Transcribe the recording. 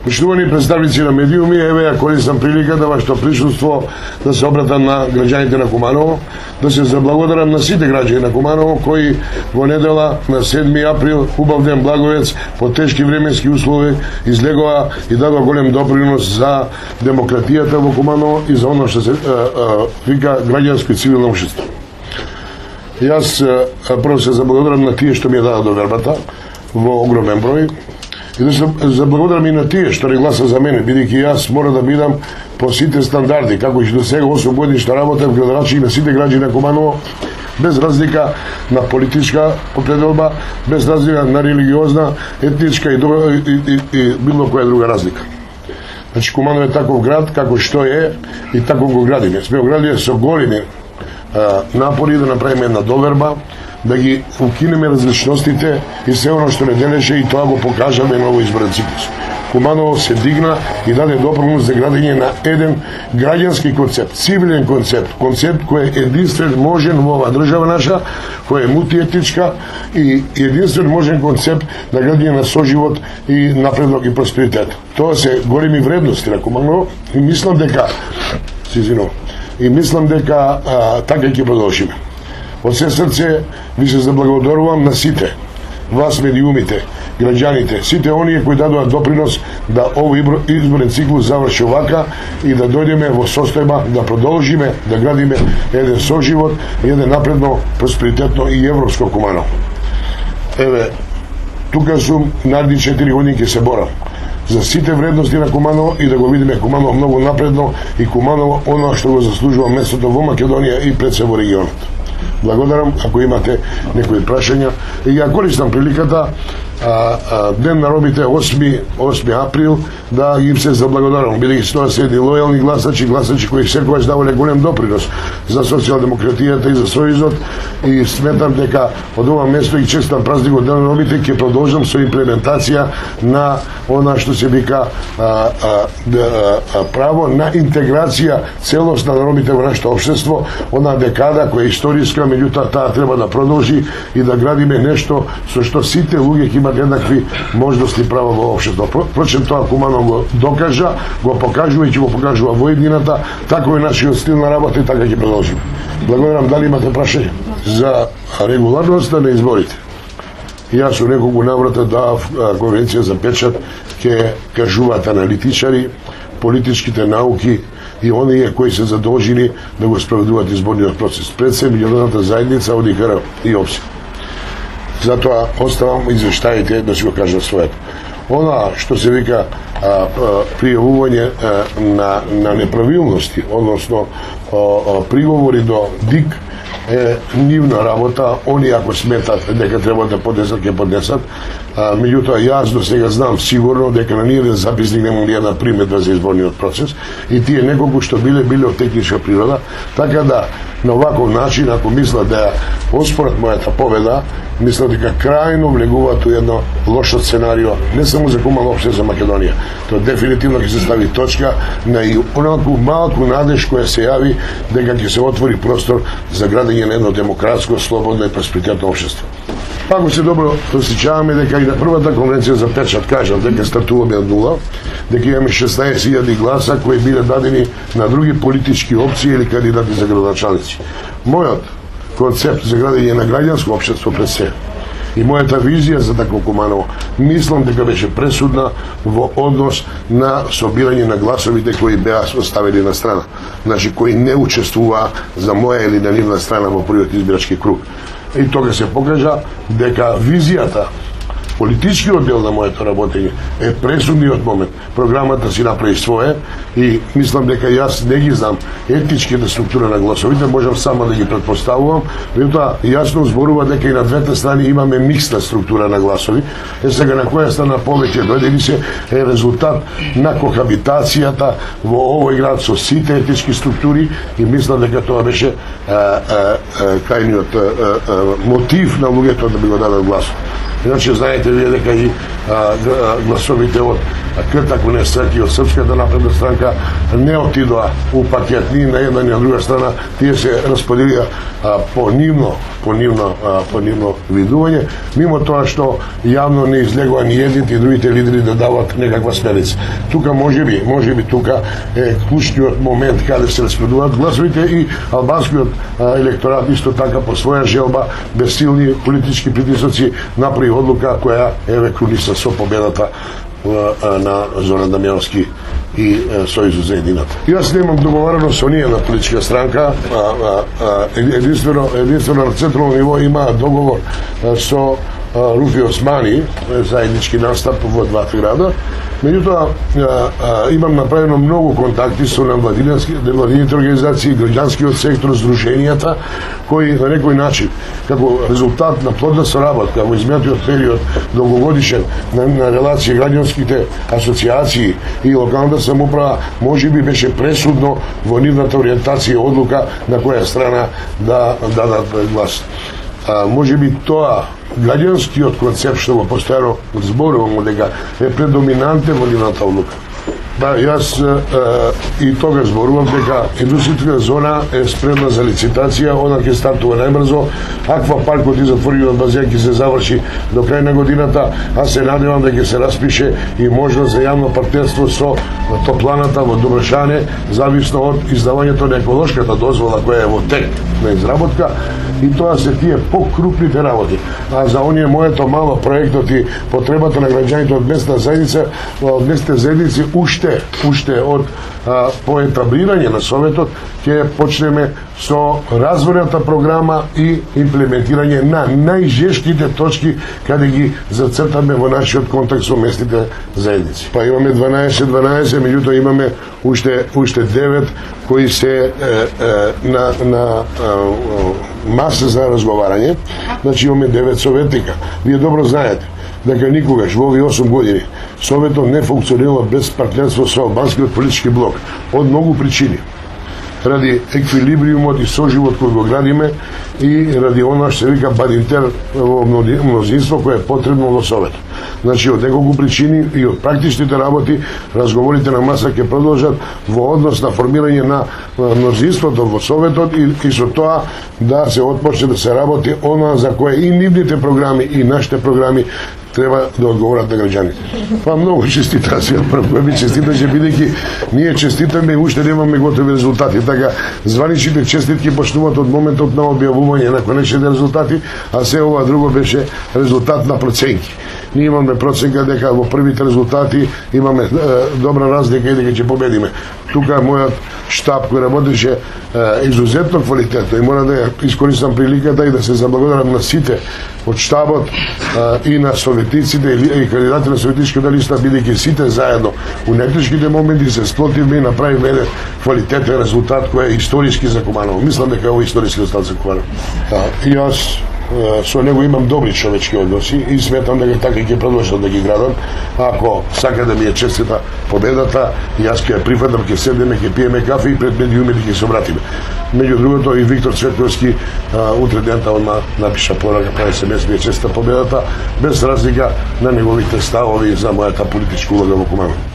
Поштувани представници на медиуми, еве ја користам приликата вашето присуство да се обратам на граѓаните на Куманово, да се заблагодарам на сите граѓани на Куманово кои во недела на 7 април, убав ден Благовец, по тешки временски услови излегоа и дадоа голем допринос за демократијата во Куманово и за оно што се вика граѓанско и цивилно општество. Јас прво се заблагодарам на тие што ми ја дадат довербата во огромен број, и да се заблагодарам и на тие што не гласа за мене, бидејќи јас мора да бидам по сите стандарди, како и до сега 8 години што работам градоначи на сите граѓани на Куманово, без разлика на политичка определба, без разлика на религиозна, етничка и било која друга разлика. Значи Куманово е таков град како што е и тако го градиме. Сме го градиме со големи напори да направиме една доверба, да ги укинеме различностите и се оно што не делеше, и тоа го покажаме на овој изборен циклус. Куманово се дигна и даде допринос за градење на еден граѓански концепт, цивилен концепт, концепт кој е единствен можен во оваа држава наша, која е мултиетничка и единствен можен концепт на градење на соживот и напредок и просперитет. Тоа се големи вредности на Куманово и мислам дека така ќе продолжиме. Од се срце ви се заблагодарувам на сите, вас медиумите, граѓаните, сите оние кои дадоа допринос да овој изборен циклус заврши овака и да дојдеме во состојба да продолжиме да градиме еден соживот, еден напредно, просперитетно и европско Куманово. Еве, тука сум наредни 4 години ќе се борам за сите вредности на Куманово и да го видиме Куманово многу напредно и Куманово оно што го заслужува местото во Македонија и пред се во регионот. Благодарам, ако имате некои прашања. И ја користам приликата ден на робите 8 април да им се заблагодарам, бидејќи тоа се едни лојални гласачи кои секогаш давале голем допринос за социјалдемократијата и за Сојузот, и сметам дека од ова место и честитам празникот ден на робите ќе продолжам со имплементација на она што се вика право на интеграција целосна на ромите во нашето општество, она декада која е историска, меѓутоа таа треба да продолжи и да градиме нешто со што сите луѓе ќе имат еднакви можности права во општество. Впрочем, тоа Куманово го докажа, го покажува и ќе го покажува во еднината, тако е нашиот стил на работа и така ќе продолжиме. Благодарам. Дали имате прашање за регуларноста на изборите? Јас у неколку наврата давав конвенција за печат, ќе кажуваат аналитичари, политичките науки и оние кои се задолжени да го спроведуваат изборниот процес. Пред се меѓународната заедница, ОДИХР и ОПСИ. Затоа оставам извештаите да си го кажат своето. Она што се вика пријавување на неправилности, односно приговори до ДИК, е нивна работа. Они ако сметат дека треба да поднесат, ќе поднесат. Меѓутоа јас до сега знам сигурно дека на ниеден записник нема ни една приметба за изборниот процес и тие неколку што биле од техничка природа, така да на оваков начин, ако мислат да оспорат мојата победа, мислам дека крајно влегуваат у едно лошо сценарио, не само за Куманово, опште за Македонија. Тоа дефинитивно ќе се стави точка на и онаку малку надеж која се јави дека ќе се отвори простор за градење на едно демократско, слободно и просперитетно општество. Ако се добро осеќаваме дека и на првата конвенција за печат кажав дека стартуваме од нула, дека имаме 16.000 гласа кои биле дадени на други политички опции или кандидати за градоначалници. Мојот концепт за градење на граѓанско општество пред се и мојата визија за такво Куманово, мислам дека беше пресудна во однос на собирање на гласовите кои беа оставени на страна, значи кои не учествуваа за моја или на нивна страна во првиот избирачки круг. И тога се покажа дека визијата, политичкиот дел на моето работење е пресудниот момент. Програмата си направи свое и мислам дека јас не ги знам етничките структура на гласовите, можам само да ги предпоставувам, меѓутоа јасно зборува дека и на двете страни имаме миксна структура на гласови. Сега на која страна повеќе дојде ли се е резултат на кохабитацијата во овој град со сите етнички структури и мислам дека тоа беше крајниот мотив на луѓето да би го дадат гласот. Иначе знаете вие дека и гласовите од Крта Кунесак и од Српската напредна странка не отидоа у пакет ни на една ни на друга страна, тие се расподелија по нивно видување, мимо тоа што јавно не излегува ни едните и другите лидери да дават некаква смерница. Тука можеби тука е клучниот момент каде се распределуваат гласовите и албанскиот електорат исто така по своја желба, без силни политички притисоци, направи одлука која еве круниса со победата на Зоран Дамјановски и Сојузот за едината. Јас немам договарано со ние на политичка странка, единствено на централно ниво има договор со Руфи Османи, заеднички настап во двата града. Меѓутоа, имам направено многу контакти со невладините организации, граѓанскиот сектор, здруженијата, кои на некој начин, како резултат на плодна соработка во изминатиот период долгогодишен на релација граѓанските асоциации и локалната самоуправа, можеби беше пресудно во нивната ориентација и одлука на која страна да дадат глас. Можеби тоа граѓанскиот концепт што го постојано зборувам дека е предоминантен во нивната одлука. Јас и тогаш зборувам дека индустријска зона е спремна за лицитација, она ќе стартува најбрзо, аквапаркот и затворениот базен ќе се заврши до крај на годината, а се надевам дека ќе се распише и можност за јавно партнерство со топланата во Добршане, зависно од издавањето на еколошката дозвола која е во тек на изработка, и тоа се тие покрупните работи. А за оние моето мало проектот и потребата на граѓаните од местна заедница, од местните заедници уште од поетаблирање на Советот ќе почнеме со развојната програма и имплементирање на најжешките точки каде ги зацртаме во нашиот контакт со местните заедници. Па имаме 12, меѓутоа имаме уште 9 кои се на маса за разговарање. Значи имаме 9 советника. Вие добро знаете дека никогаш во овие 8 години Советот не функционирало без партнерство со албанскиот политички блок од многу причини. Ради еквилибриумот и соживот кој го градиме и ради она што се вика бадинтер во мнозинство кое е потребно во Советот. Значи, од неколку причини и од практичните работи, разговорите на маса ќе продолжат во однос на формирање на мнозинството во Советот и со тоа да се отпочне да се работи она за кое и нивните програми и нашите програми треба да одговорат на граѓаните. Па многу честита сега, прво ми честиташе бидејќи ние честитаме и уште немаме готови резултати. Така званичните честитки почнуваат од моментот на објавување на конечните резултати, а се ова друго беше резултат на проценки. Ние имаме проценка дека во првите резултати имаме добра разлика и дека ќе победиме. Тука мојот штаб кој работеше изузетно квалитетно и мора да ја искористам приликата и да се заблагодарам на сите од штабот и на советниците и кандидати на советничката листа, бидејќи сите заедно у нетешките моменти се сплотивме и направиме еден квалитетен резултат кој е историски за Куманово. Мислам дека е овој историски резултат за Куманово. И јас со него имам добри човечки односи и сметам дека така ќе продолжам да ги градам. Ако сака да ми е честита победата, јас ќе ја прифатам, ќе седнеме, ќе пиеме кафе и пред медиумите ќе се обратиме. Меѓу другото и Виктор Цветковски утре дента одма напиша порака, прави се место честита победата, без разлика на неговите ставови за мојата политичка улога во Куманово.